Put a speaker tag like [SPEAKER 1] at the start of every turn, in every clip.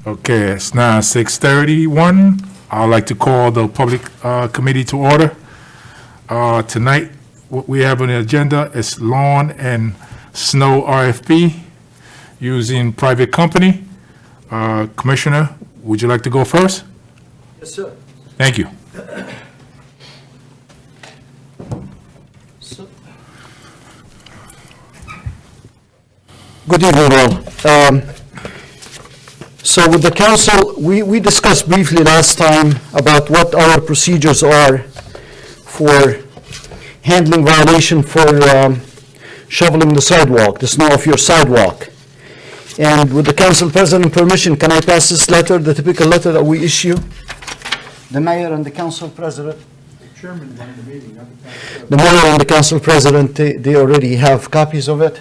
[SPEAKER 1] Okay, it's now 6:31. I'd like to call the public committee to order. Tonight, what we have on the agenda is lawn and snow RFP using private company. Commissioner, would you like to go first?
[SPEAKER 2] Yes, sir.
[SPEAKER 1] Thank you.
[SPEAKER 2] Good evening, all. So with the council, we discussed briefly last time about what our procedures are for handling violation for shoveling the sidewalk, the snow off your sidewalk. And with the council president permission, can I pass this letter, the typical letter that we issue? The mayor and the council president.
[SPEAKER 3] The chairman wanted the meeting, not the council president.
[SPEAKER 2] The mayor and the council president, they already have copies of it.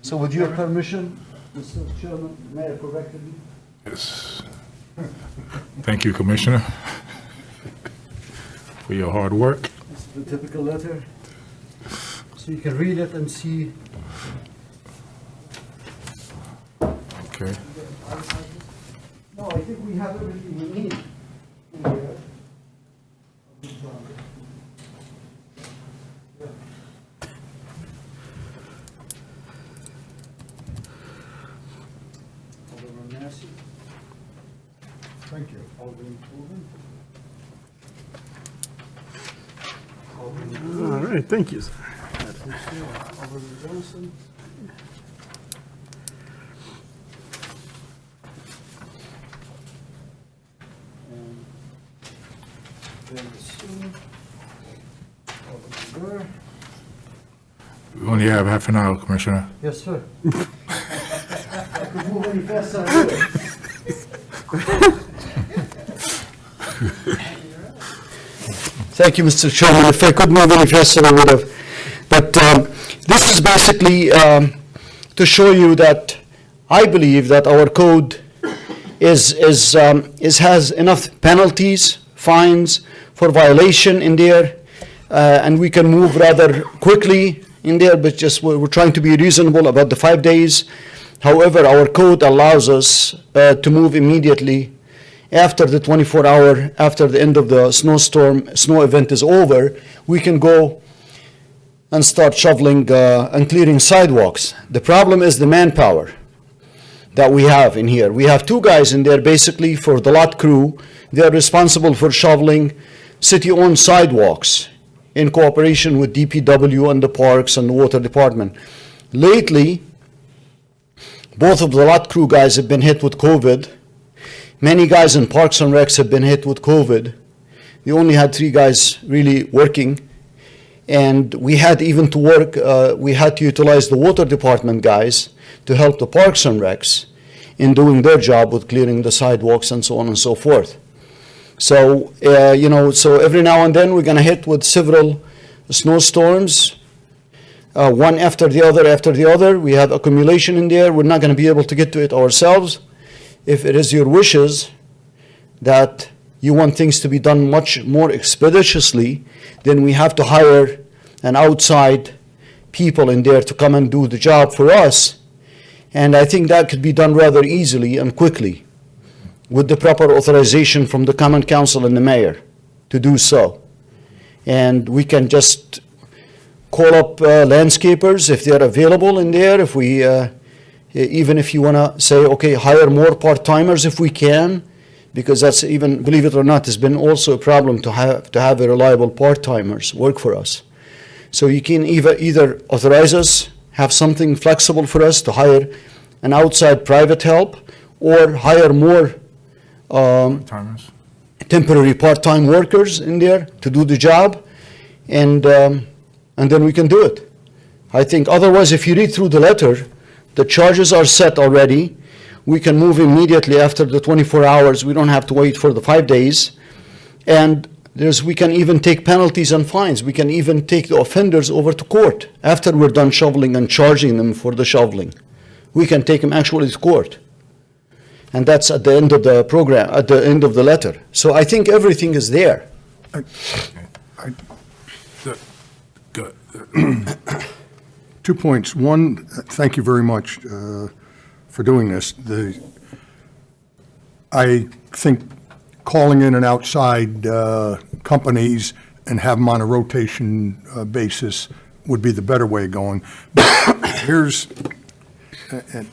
[SPEAKER 2] So with your permission, Mr. Chairman, Mayor corrected me.
[SPEAKER 1] Yes. Thank you, Commissioner, for your hard work.
[SPEAKER 2] This is the typical letter. So you can read it and see.
[SPEAKER 1] Okay.
[SPEAKER 2] No, I think we have everything we need in here. Alderman Massey.
[SPEAKER 3] Thank you. Alderman Coolman.
[SPEAKER 2] Alderman
[SPEAKER 4] All right, thank you, sir.
[SPEAKER 2] Alderman Johnson. And then the Sue. Alderman Burr.
[SPEAKER 1] We only have half an hour, Commissioner.
[SPEAKER 2] Yes, sir. I could move any faster. I would. Thank you, Mr. Chairman. If I could move any faster, I would have. But this is basically to show you that I believe that our code has enough penalties, fines for violation in there, and we can move rather quickly in there, but just we're trying to be reasonable about the 5 days. However, our code allows us to move immediately after the 24-hour, after the end of the snow event is over. We can go and start shoveling and clearing sidewalks. The problem is the manpower that we have in here. We have 2 guys in there basically for the lot crew. They're responsible for shoveling city-owned sidewalks in cooperation with DPW and the parks and the water department. Lately, both of the lot crew guys have been hit with COVID. Many guys in Parks and Recs have been hit with COVID. We only had 3 guys really working. And we had even to work, we had to utilize the water department guys to help the Parks and Recs in doing their job with clearing the sidewalks and so on and so forth. So, so every now and then we're going to hit with several snowstorms, one after the other. We have accumulation in there. We're not going to be able to get to it ourselves. If it is your wishes that you want things to be done much more expeditiously, then we have to hire an outside people in there to come and do the job for us. And I think that could be done rather easily and quickly with the proper authorization from the Common Council and the mayor to do so. And we can just call up landscapers if they're available in there. If we, even if you want to say, okay, hire more part-timers if we can, because that's even, believe it or not, has been also a problem to have a reliable part-timers work for us. So you can either authorize us, have something flexible for us to hire an outside private help, or hire more
[SPEAKER 1] Timers.
[SPEAKER 2] temporary part-time workers in there to do the job, and then we can do it. I think otherwise, if you read through the letter, the charges are set already. We can move immediately after the 24 hours. We don't have to wait for the 5 days. And we can even take penalties and fines. We can even take the offenders over to court after we're done shoveling and charging them for the shoveling. We can take them actually to court. And that's at the end of the program, at the end of the letter. So I think everything is there.
[SPEAKER 3] 2 points. One, thank you very much for doing this. I think calling in an outside companies and have them on a rotation basis would be the better way of going. But here's, and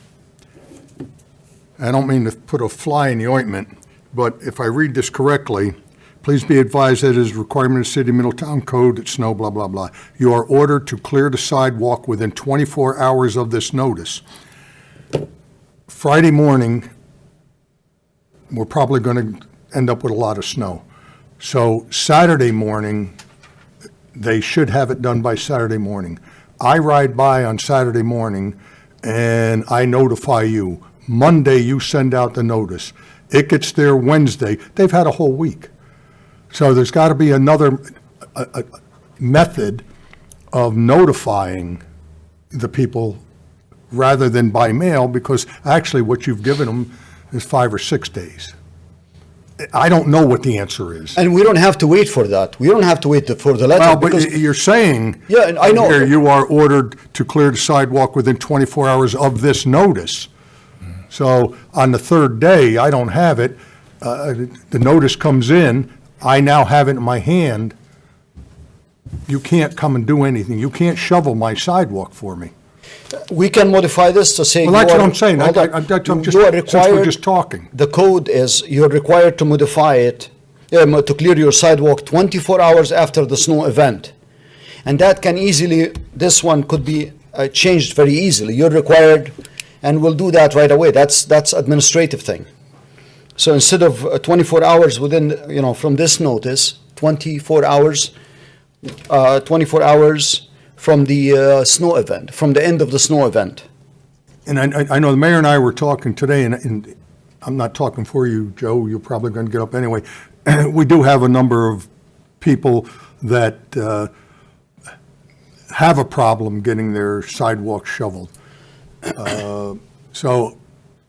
[SPEAKER 3] I don't mean to put a fly in the ointment, but if I read this correctly, please be advised that it is a requirement of the City of Middletown Code that snow, blah, blah, blah. You are ordered to clear the sidewalk within 24 hours of this notice. Friday morning, we're probably going to end up with a lot of snow. So Saturday morning, they should have it done by Saturday morning. I ride by on Saturday morning and I notify you. Monday, you send out the notice. It gets there Wednesday. They've had a whole week. So there's got to be another method of notifying the people rather than by mail, because actually what you've given them is 5 or 6 days. I don't know what the answer is.
[SPEAKER 2] And we don't have to wait for that. We don't have to wait for the letter.
[SPEAKER 3] Well, but
[SPEAKER 2] because-
[SPEAKER 3] you're saying.
[SPEAKER 2] Yeah, and I know.
[SPEAKER 3] Here, you are ordered to clear the sidewalk within 24 hours of this notice. So on the third day, I don't have it. The notice comes in. I now have it in my hand. You can't come and do anything. You can't shovel my sidewalk for me.
[SPEAKER 2] We can modify this to say.
[SPEAKER 3] Well, that's
[SPEAKER 2] you
[SPEAKER 3] what
[SPEAKER 2] are-
[SPEAKER 3] I'm saying.
[SPEAKER 2] hold on.
[SPEAKER 3] I'm just,
[SPEAKER 2] You are
[SPEAKER 3] since we're
[SPEAKER 2] required-
[SPEAKER 3] just talking.
[SPEAKER 2] The code is you're required to modify it, to clear your sidewalk 24 hours after the snow event. And that can easily, this one could be changed very easily. You're required, and we'll do that right away. That's administrative thing. So instead of 24 hours within, from this notice, 24 hours from the snow event, from the end of the snow event.
[SPEAKER 3] And I know the mayor and I were talking today, and I'm not talking for you, Joe, you're probably going to get up anyway. We do have a number of people that have a problem getting their sidewalks shoveled. So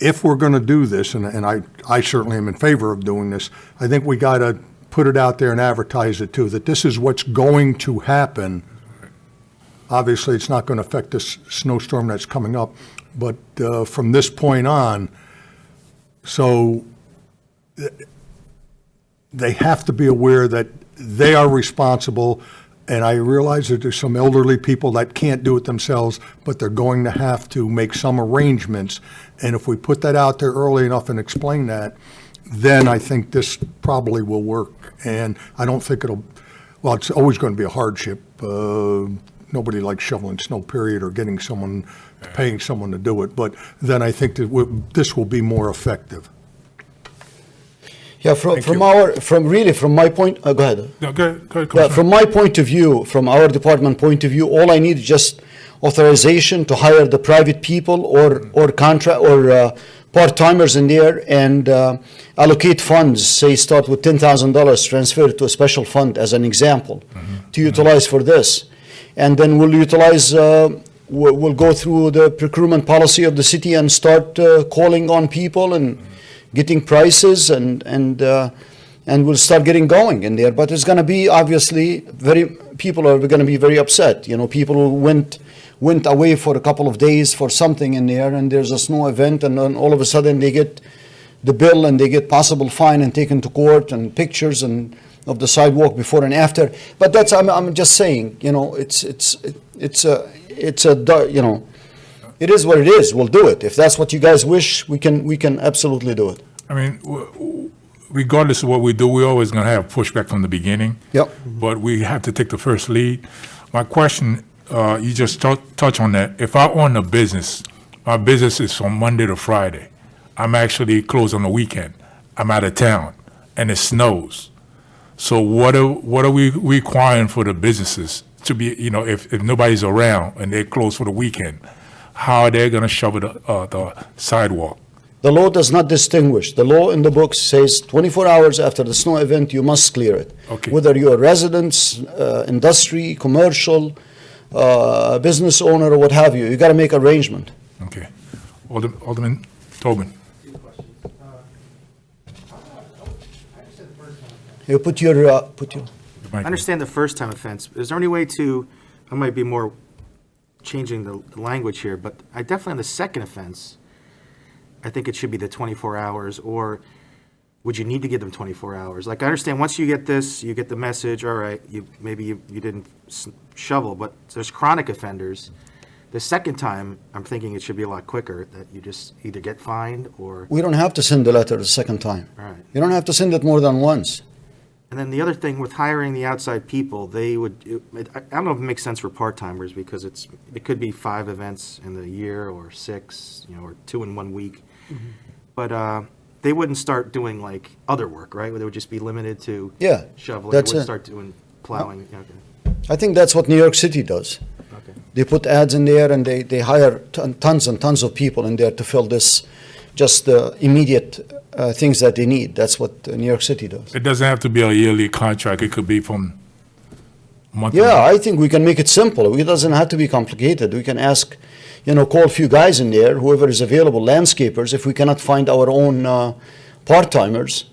[SPEAKER 3] if we're going to do this, and I certainly am in favor of doing this, I think we got to put it out there and advertise it too, that this is what's going to happen. Obviously, it's not going to affect this snowstorm that's coming up, but from this point on, so they have to be aware that they are responsible. And I realize that there's some elderly people that can't do it themselves, but they're going to have to make some arrangements. And if we put that out there early enough and explain that, then I think this probably will work. And I don't think well, it's always going to be a hardship. Nobody likes shoveling snow, period, or getting someone, paying someone to do it. But then I think that this will be more effective.
[SPEAKER 2] Yeah, from my point, go ahead.
[SPEAKER 1] No, go ahead,
[SPEAKER 2] Yeah,
[SPEAKER 1] Commissioner.
[SPEAKER 2] from my point of view, from our department point of view, all I need is just authorization to hire the private people or contract or part-timers in there and allocate funds, say start with $10,000, transfer it to a special fund as an example to utilize for this. And then we'll utilize, we'll go through the procurement policy of the city and start calling on people and getting prices and we'll start getting going in there. But it's going to be obviously people are going to be very upset. People who went away for a couple of days for something in there, and there's a snow event, and then all of a sudden they get the bill and they get possible fine and taken to court and pictures and of the sidewalk before and after. But that's I'm just saying, it is what it is. We'll do it. If that's what you guys wish, we can absolutely do it.
[SPEAKER 1] I mean, regardless of what we do, we're always going to have pushback from the beginning.
[SPEAKER 2] Yep.
[SPEAKER 1] But we have to take the first lead. My question, you just touch on that. If I own a business, my business is from Monday to Friday. I'm actually closed on the weekend. I'm out of town, and it snows. So what are we requiring for the businesses to be? If nobody's around and they're closed for the weekend, how are they going to shovel the sidewalk?
[SPEAKER 2] The law does not distinguish. The law in the books says 24 hours after the snow event, you must clear it.
[SPEAKER 1] Okay.
[SPEAKER 2] Whether you're a residence, industry, commercial, business owner, or what have you, you got to make arrangement.
[SPEAKER 1] Okay. Alderman Tobin.
[SPEAKER 2] You put your.
[SPEAKER 1] Your mic
[SPEAKER 4] I understand the first time offense. Is there any way to, I might be more changing the language here, but I definitely on the second offense, I think it should be the 24 hours, or would you need to give them 24 hours? Like, I understand, once you get this, you get the message, all right, maybe you didn't shovel, but there's chronic offenders. The second time, I'm thinking it should be a lot quicker, that you just either get fined or,
[SPEAKER 2] We don't have to send the letter the second time.
[SPEAKER 4] all right.
[SPEAKER 2] You don't have to send it more than once.
[SPEAKER 4] And then the other thing with hiring the outside people, they would, I don't know if it makes sense for part-timers, because it could be 5 events in the year, or 6, or 2 in 1 week. But they wouldn't start doing like other work, right? Where they would just be limited to
[SPEAKER 2] Yeah,
[SPEAKER 4] shoveling. They
[SPEAKER 2] that's
[SPEAKER 4] wouldn't
[SPEAKER 2] it.
[SPEAKER 4] start doing plowing. Okay.
[SPEAKER 2] I think that's what New York City does.
[SPEAKER 4] Okay.
[SPEAKER 2] They put ads in there and they hire tons and tons of people in there to fill this, just the immediate things that they need. That's what New York City does.
[SPEAKER 1] It doesn't have to be a yearly contract. It could be from month to
[SPEAKER 2] Yeah,
[SPEAKER 1] month.
[SPEAKER 2] I think we can make it simple. It doesn't have to be complicated. We can ask, call a few guys in there, whoever is available, landscapers, if we cannot find our own part-timers.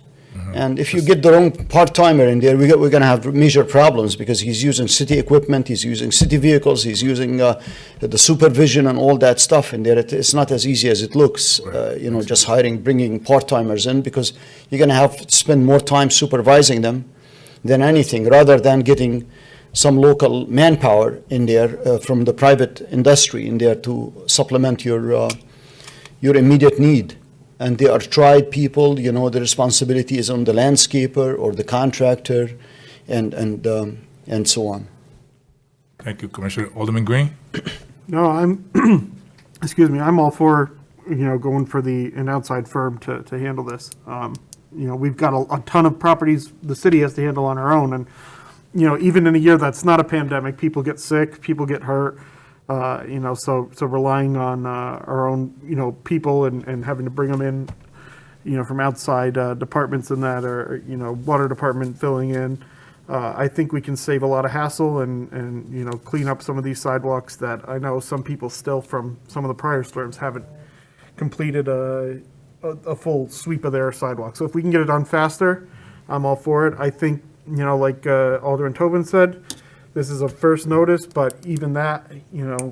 [SPEAKER 2] And if you get the wrong part-timer in there, we're going to have major problems, because he's using city equipment, he's using city vehicles, he's using the supervision and all that stuff in there. It's not as easy as it looks, just bringing part-timers in, because you're going to have to spend more time supervising them than anything, rather than getting some local manpower in there from the private industry in there to supplement your immediate need. And they are tried people, the responsibility is on the landscaper or the contractor, and so on.
[SPEAKER 1] Thank you, Commissioner. Alderman Green?
[SPEAKER 5] No, excuse me, I'm all for, going for an outside firm to handle this. We've got a ton of properties the city has to handle on our own, and, even in a year that's not a pandemic, people get sick, people get hurt, so relying on our own, people and having to bring them in, from outside departments and that, or, water department filling in. I think we can save a lot of hassle and clean up some of these sidewalks that I know some people still from some of the prior storms haven't completed a full sweep of their sidewalks. So if we can get it done faster, I'm all for it. I think, like Alderman Tobin said, this is a first notice, but even that,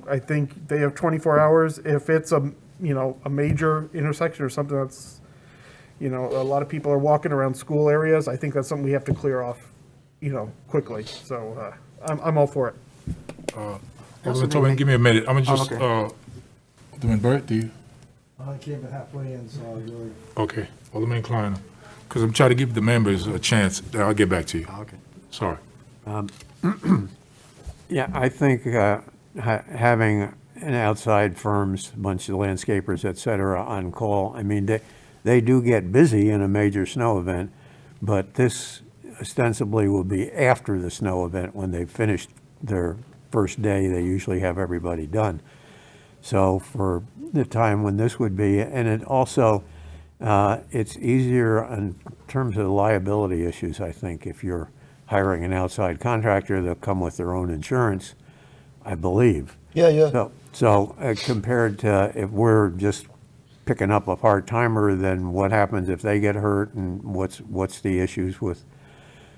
[SPEAKER 5] I think they have 24 hours. If it's a major intersection or something that's, a lot of people are walking around school areas, I think that's something we have to clear off, quickly. So I'm all for it.
[SPEAKER 1] Alderman Tobin, give me a minute. I'm gonna just,
[SPEAKER 4] okay.
[SPEAKER 1] Alderman Burt, do you?
[SPEAKER 6] I came halfway in, so you're.
[SPEAKER 1] Okay, Alderman Kleiner. Because I'm trying to give the members a chance. I'll get back to you.
[SPEAKER 4] Okay.
[SPEAKER 1] Sorry.
[SPEAKER 7] Yeah, I think having an outside firms, a bunch of landscapers, et cetera, on call, I mean, they do get busy in a major snow event, but this ostensibly will be after the snow event. When they've finished their first day, they usually have everybody done. So for the time when this would be, and it also, it's easier in terms of liability issues, I think, if you're hiring an outside contractor, they'll come with their own insurance, I believe.
[SPEAKER 2] Yeah.
[SPEAKER 7] So compared to if we're just picking up a part-timer, then what happens if they get hurt, and what's the issues with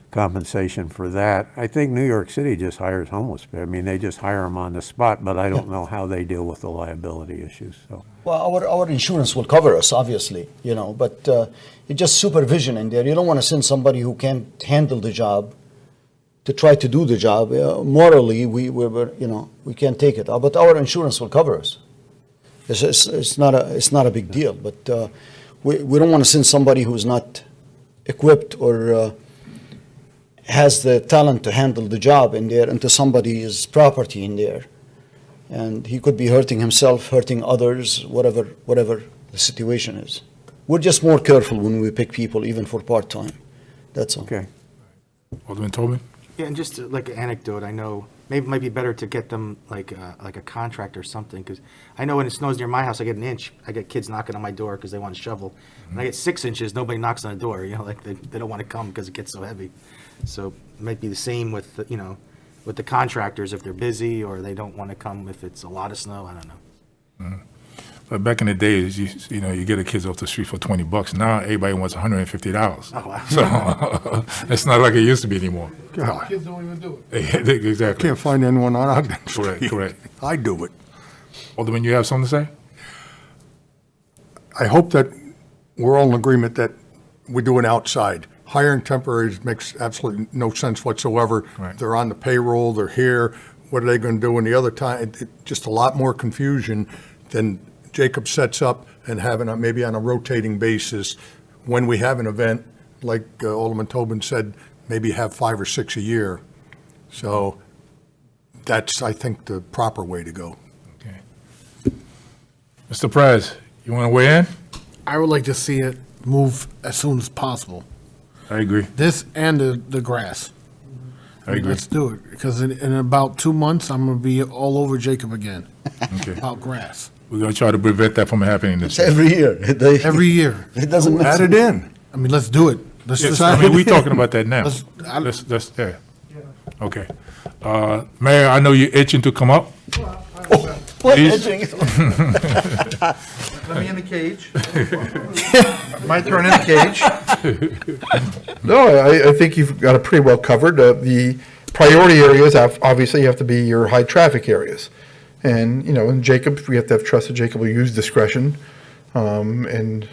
[SPEAKER 7] compensation for that? I think New York City just hires homeless. I mean, they just hire them on the spot, but I don't know how they deal with the liability issues, so.
[SPEAKER 2] Well, our insurance will cover us, obviously, but it's just supervision in there. You don't want to send somebody who can't handle the job to try to do the job. Morally, we can't take it, but our insurance will cover us. It's not a big deal, but we don't want to send somebody who's not equipped or has the talent to handle the job in there into somebody's property in there. And he could be hurting himself, hurting others, whatever the situation is. We're just more careful when we pick people, even for part-time. That's all.
[SPEAKER 7] Okay.
[SPEAKER 1] Alderman Tobin?
[SPEAKER 4] Yeah, and just like an anecdote, I know maybe it might be better to get them like a contract or something, because I know when it snows near my house, I get an inch. I get kids knocking on my door because they want to shovel. When I get 6 inches, nobody knocks on the door. Like they don't want to come because it gets so heavy. So it might be the same with with the contractors if they're busy, or they don't want to come if it's a lot of snow. I don't know.
[SPEAKER 1] back in the days, you know, you get the kids off the street for $20. Now everybody wants $150.
[SPEAKER 4] Oh, wow.
[SPEAKER 1] So it's not like it used to be anymore.
[SPEAKER 3] God,
[SPEAKER 6] Kids don't even do it.
[SPEAKER 1] Exactly.
[SPEAKER 3] can't find anyone on Ogden
[SPEAKER 1] Correct,
[SPEAKER 3] Street.
[SPEAKER 1] correct.
[SPEAKER 3] I do it.
[SPEAKER 1] Alderman, you have something to say?
[SPEAKER 3] I hope that we're all in agreement that we do it outside. Hiring temporaries makes absolutely no sense whatsoever.
[SPEAKER 1] Right.
[SPEAKER 3] They're on the payroll, they're here, what are they going to do in the other time? Just a lot more confusion than Jacob sets up and having maybe on a rotating basis. When we have an event, like Alderman Tobin said, maybe have 5 or 6 a year. So that's, I think, the proper way to go.
[SPEAKER 1] Okay. Mr. Prez, you want to weigh in?
[SPEAKER 6] I would like to see it move as soon as possible.
[SPEAKER 1] I agree.
[SPEAKER 6] This and the grass.
[SPEAKER 1] I agree.
[SPEAKER 6] Let's do it, because in about 2 months, I'm gonna be all over Jacob again
[SPEAKER 1] Okay.
[SPEAKER 6] about grass.
[SPEAKER 1] We're going to try to prevent that from happening this
[SPEAKER 2] It's
[SPEAKER 1] year.
[SPEAKER 2] every year.
[SPEAKER 6] Every year.
[SPEAKER 2] It doesn't make
[SPEAKER 3] Add
[SPEAKER 2] sense.
[SPEAKER 3] it in.
[SPEAKER 6] I mean, let's do it. Let's
[SPEAKER 1] Yes,
[SPEAKER 6] just,
[SPEAKER 1] I mean, we talking about that now.
[SPEAKER 6] Let's-
[SPEAKER 1] Yeah. Okay. Mayor, I know you're itching to come up.
[SPEAKER 2] What
[SPEAKER 1] Please.
[SPEAKER 2] edging?
[SPEAKER 8] Let me in the cage. My turn in the cage.
[SPEAKER 9] No, I think you've got it pretty well covered. The priority areas, obviously, have to be your high-traffic areas. And, you know, in Jacob, we have to have trust that Jacob will use discretion and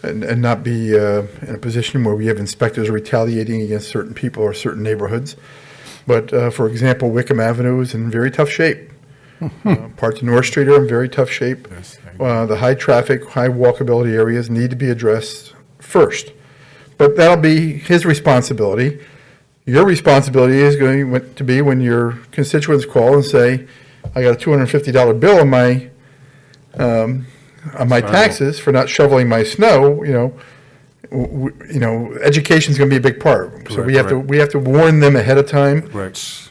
[SPEAKER 9] not be in a position where we have inspectors retaliating against certain people or certain neighborhoods. But, for example, Wickham Avenue is in very tough shape. Parts of North Street are in very tough shape.
[SPEAKER 1] Yes, I agree.
[SPEAKER 9] The high-traffic, high walkability areas need to be addressed first. But that'll be his responsibility. Your responsibility is going to be when your constituents call and say, I got a $250 bill on my taxes for not shoveling my snow, you know, education's going to be a big part. So
[SPEAKER 1] Correct.
[SPEAKER 9] we have to warn them ahead of time.
[SPEAKER 1] Right.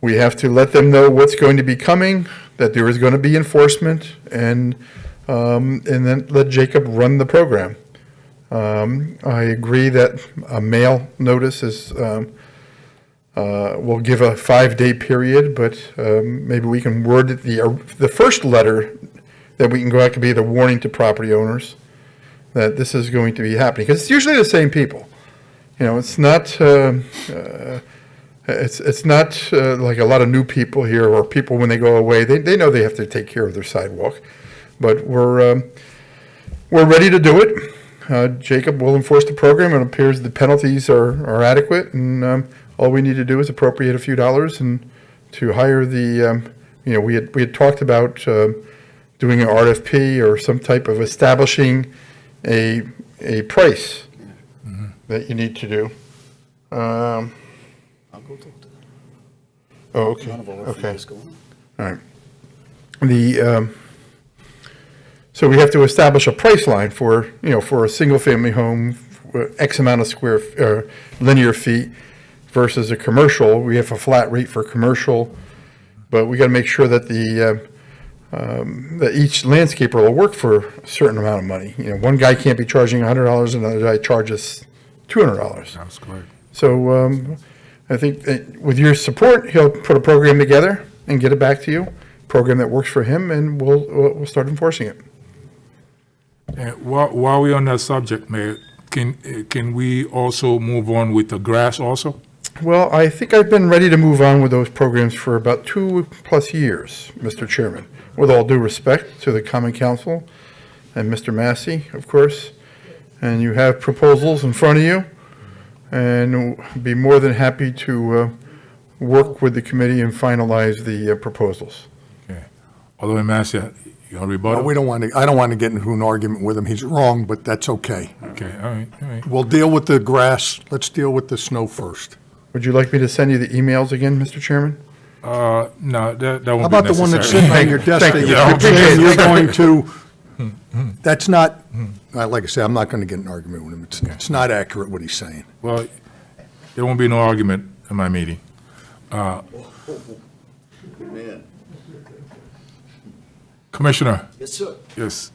[SPEAKER 9] We have to let them know what's going to be coming, that there is going to be enforcement, and then let Jacob run the program. I agree that a mail notice will give a 5-day period, but maybe we can word it, the first letter that we can go out could be the warning to property owners that this is going to be happening, because it's usually the same people. You know, it's not like a lot of new people here, or people when they go away, they know they have to take care of their sidewalk. But we're ready to do it. Jacob will enforce the program. It appears the penalties are adequate, and all we need to do is appropriate a few dollars and to hire the, we had talked about doing an RFP or some type of establishing a price that you need to do.
[SPEAKER 2] I'll go talk to them.
[SPEAKER 9] Oh, okay,
[SPEAKER 2] None of our
[SPEAKER 9] okay.
[SPEAKER 2] fees go on.
[SPEAKER 9] All right. So we have to establish a price line for a single-family home, X amount of linear feet versus a commercial. We have a flat rate for commercial, but we got to make sure that that each landscaper will work for a certain amount of money. You know, one guy can't be charging $100, another guy charges $200.
[SPEAKER 1] That's correct.
[SPEAKER 9] So I think that with your support, he'll put a program together and get it back to you, program that works for him, and we'll start enforcing it.
[SPEAKER 1] And while we're on that subject, Mayor, can we also move on with the grass also?
[SPEAKER 9] Well, I think I've been ready to move on with those programs for about 2+ years, Mr. Chairman, with all due respect to the Common Council and Mr. Massey, of course. And you have proposals in front of you, and be more than happy to work with the committee and finalize the proposals.
[SPEAKER 1] Okay. Alderman Massey, you want to rebuttal?
[SPEAKER 3] I don't want to get into an argument with him. He's wrong, but that's okay.
[SPEAKER 1] Okay, all right.
[SPEAKER 3] We'll deal with the grass. Let's deal with the snow first.
[SPEAKER 9] Would you like me to send you the emails again, Mr. Chairman?
[SPEAKER 1] No, that won't be necessary.
[SPEAKER 3] How about the one that's sitting on your desk
[SPEAKER 9] Thank
[SPEAKER 3] that
[SPEAKER 9] you.
[SPEAKER 3] you're saying you're going to, that's not, like I say, I'm not going to get in an argument with him. It's not accurate what he's saying.
[SPEAKER 1] Well, there won't be no argument in my meeting. Commissioner,
[SPEAKER 2] Yes, sir.
[SPEAKER 1] yes.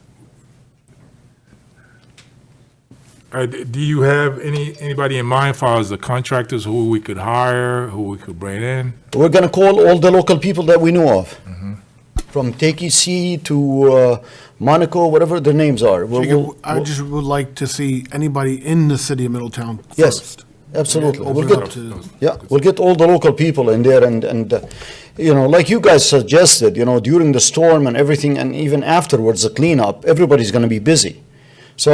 [SPEAKER 1] Do you have anybody in mind as far as the contractors who we could hire, who we could bring in?
[SPEAKER 2] We're gonna call all the local people that we know of. from TKC to Monaco, whatever their names are.
[SPEAKER 6] I just would like to see anybody in the city of Middletown
[SPEAKER 2] Yes,
[SPEAKER 6] first.
[SPEAKER 2] absolutely.
[SPEAKER 6] And
[SPEAKER 2] We'll
[SPEAKER 6] open it up
[SPEAKER 2] get,
[SPEAKER 6] to-
[SPEAKER 2] yeah, we'll get all the local people in there and like you guys suggested, during the storm and everything, and even afterwards, the cleanup, everybody's gonna be busy. So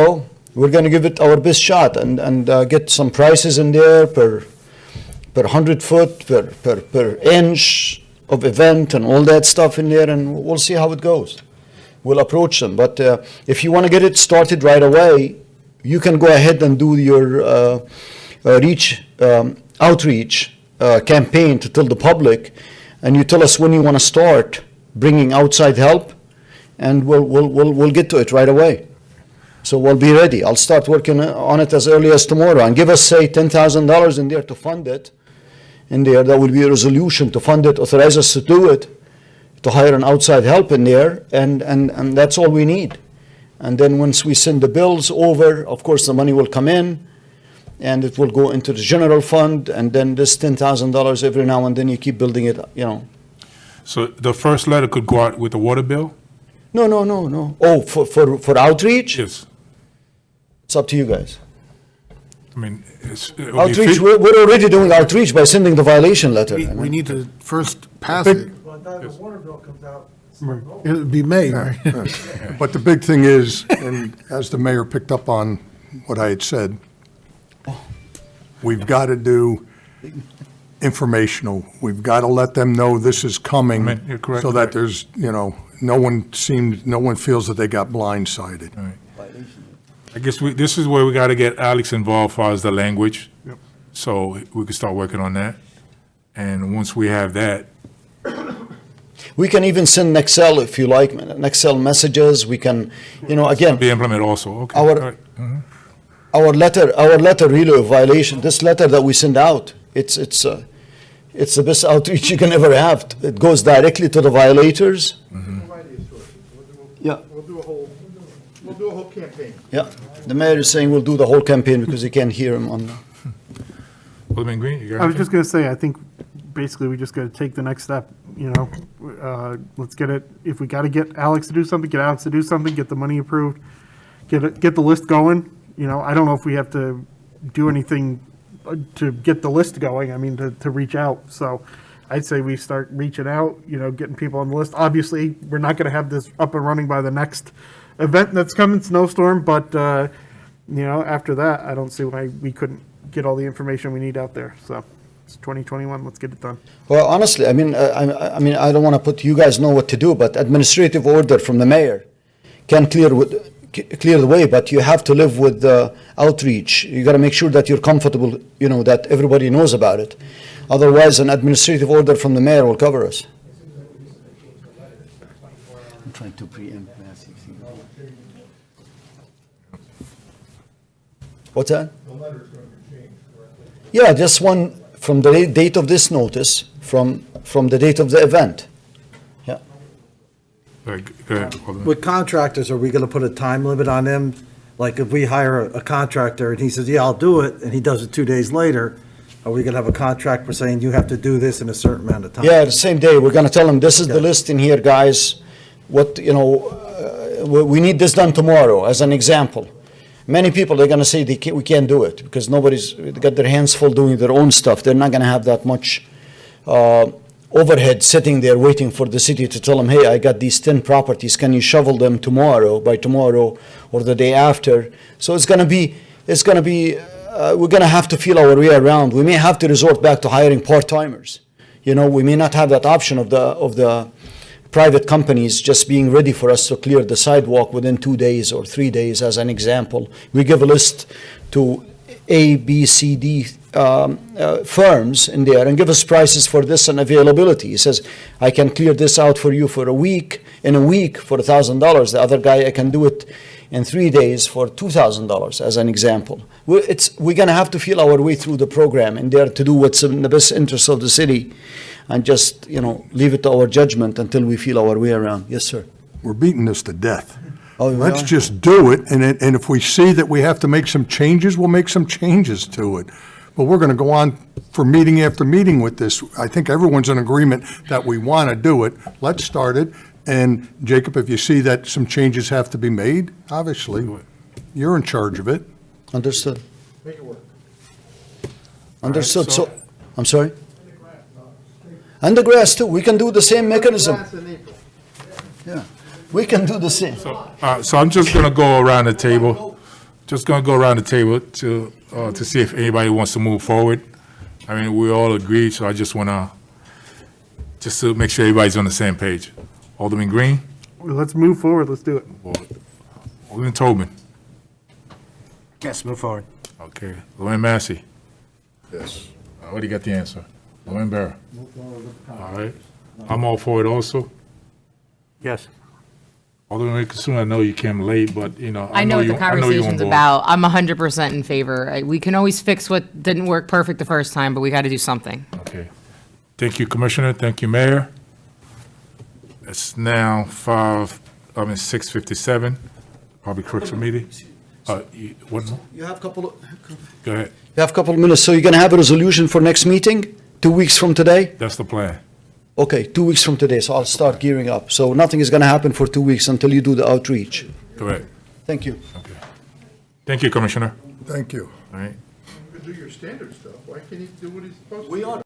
[SPEAKER 2] we're gonna give it our best shot and get some prices in there per 100 foot, per inch of event and all that stuff in there, and we'll see how it goes. We'll approach them, but if you wanna get it started right away, you can go ahead and do your outreach campaign to tell the public, and you tell us when you want to start bringing outside help, and we'll get to it right away. So we'll be ready. I'll start working on it as early as tomorrow, and give us, say, $10,000 in there to fund it. In there, that will be a resolution to fund it, authorize us to do it, to hire an outside help in there, and that's all we need. And then once we send the bills over, of course, the money will come in, and it will go into the general fund, and then this $10,000 every now and then, you keep building it,
[SPEAKER 1] So the first letter could go out with the water bill?
[SPEAKER 2] No. Oh, for outreach?
[SPEAKER 1] Yes.
[SPEAKER 2] It's up to you guys.
[SPEAKER 1] I mean, it would be
[SPEAKER 2] Outreach,
[SPEAKER 1] fit-
[SPEAKER 2] we're already doing outreach by sending the violation letter.
[SPEAKER 6] We need to first pass it. It'd be May, right?
[SPEAKER 3] But the big thing is, and as the mayor picked up on what I had said, we've got to do informational. We've got to let them know this is coming.
[SPEAKER 1] I mean, you're correct.
[SPEAKER 3] So that there's, no one feels that they got blindsided.
[SPEAKER 1] All right. I guess this is where we got to get Alex involved as far as the language.
[SPEAKER 5] Yep.
[SPEAKER 1] So we can start working on that. And once we have that,
[SPEAKER 2] We can even send Excel if you like, Excel messages. We can, again,
[SPEAKER 1] be implemented also. Okay.
[SPEAKER 2] Our-
[SPEAKER 1] All right.
[SPEAKER 2] our letter really of violation, this letter that we send out, it's the best outreach you can ever have. It goes directly to the violators. Yeah,
[SPEAKER 8] We'll do a whole campaign.
[SPEAKER 2] yeah. The mayor is saying we'll do the whole campaign because he can't hear him on.
[SPEAKER 1] Alderman Green, you got
[SPEAKER 5] I was
[SPEAKER 1] anything?
[SPEAKER 5] just gonna say, I think basically we just gotta take the next step, let's get it, if we gotta get Alex to do something, get Alex to do something, get the money approved, get the list going, I don't know if we have to do anything to get the list going, I mean, to reach out, so I'd say we start reaching out, getting people on the list. Obviously, we're not gonna have this up and running by the next event that's coming, snowstorm, but, after that, I don't see why we couldn't get all the information we need out there, so. It's 2021, let's get it done.
[SPEAKER 2] Well, honestly, I mean, I don't want to put, you guys know what to do, but administrative order from the mayor can clear the way, but you have to live with the outreach. You got to make sure that you're comfortable, that everybody knows about it. Otherwise, an administrative order from the mayor will cover us. I'm trying to preempt massive. What's that? Yeah, just one from the date of this notice, from the date of the event. Yeah.
[SPEAKER 1] All right, go ahead, Alderman.
[SPEAKER 10] With contractors, are we gonna put a time limit on them? Like if we hire a contractor and he says, yeah, I'll do it, and he does it 2 days later, are we gonna have a contract for saying you have to do this in a certain amount of time?
[SPEAKER 2] Yeah, the same day, we're gonna tell them, this is the list in here, guys. What, we need this done tomorrow, as an example. Many people, they're gonna say we can't do it, because nobody's got their hands full doing their own stuff. They're not gonna have that much overhead sitting there waiting for the city to tell them, hey, I got these 10 properties, can you shovel them by tomorrow, or the day after? So it's gonna be, we're gonna have to feel our way around. We may have to resort back to hiring part-timers. We may not have that option of the private companies just being ready for us to clear the sidewalk within 2 days or 3 days, as an example. We give a list to A, B, C, D firms in there and give us prices for this and availability. He says, I can clear this out for you for a week for $1,000. The other guy, I can do it in 3 days for $2,000, as an example. We're gonna have to feel our way through the program in there to do what's in the best interest of the city, and just, leave it to our judgment until we feel our way around. Yes, sir.
[SPEAKER 3] We're beating this to death.
[SPEAKER 2] Oh, we
[SPEAKER 3] Let's
[SPEAKER 2] are?
[SPEAKER 3] just do it, and if we see that we have to make some changes, we'll make some changes to it. But we're gonna go on for meeting after meeting with this. I think everyone's in agreement that we wanna do it. Let's start it, And Jacob, if you see that some changes have to be made, obviously, you're in charge of it.
[SPEAKER 2] Understood. Understood, so, I'm sorry? And the grass too, we can do the same mechanism. Yeah, we can do the same.
[SPEAKER 1] So I'm just gonna go around the table, to see if anybody wants to move forward. I mean, we all agreed, so I just wanna, just to make sure everybody's on the same page. Alderman Green,
[SPEAKER 5] Let's move forward, let's do it.
[SPEAKER 1] Alderman Tobin,
[SPEAKER 4] Yes, move forward.
[SPEAKER 1] okay, Luann Massey,
[SPEAKER 9] Yes.
[SPEAKER 1] I already got the answer. Luann Barrow. All right, I'm all for it also.
[SPEAKER 7] Yes.
[SPEAKER 1] Alderman Kassoon, I know you came late, but, you know.
[SPEAKER 11] I know what
[SPEAKER 1] you-
[SPEAKER 11] the
[SPEAKER 1] I know you on
[SPEAKER 11] conversation's
[SPEAKER 1] board.
[SPEAKER 11] about. I'm 100% in favor. We can always fix what didn't work perfect the first time, but we got to do something.
[SPEAKER 1] Okay. Thank you, Commissioner. Thank you, Mayor. It's now 6:57. Probably crooks meeting. One more?
[SPEAKER 2] You have a couple of,
[SPEAKER 1] Go ahead.
[SPEAKER 2] you have a couple of minutes, so you're gonna have a resolution for next meeting, 2 weeks from today?
[SPEAKER 1] That's the plan.
[SPEAKER 2] Okay, 2 weeks from today, so I'll start gearing up. So nothing is gonna happen for 2 weeks until you do the outreach.
[SPEAKER 1] Correct.
[SPEAKER 2] Thank you.
[SPEAKER 1] Okay. Thank you, Commissioner.
[SPEAKER 3] Thank you.
[SPEAKER 1] All right.
[SPEAKER 9] Do your standard stuff. Why can't he do what he's supposed to?
[SPEAKER 2] We are.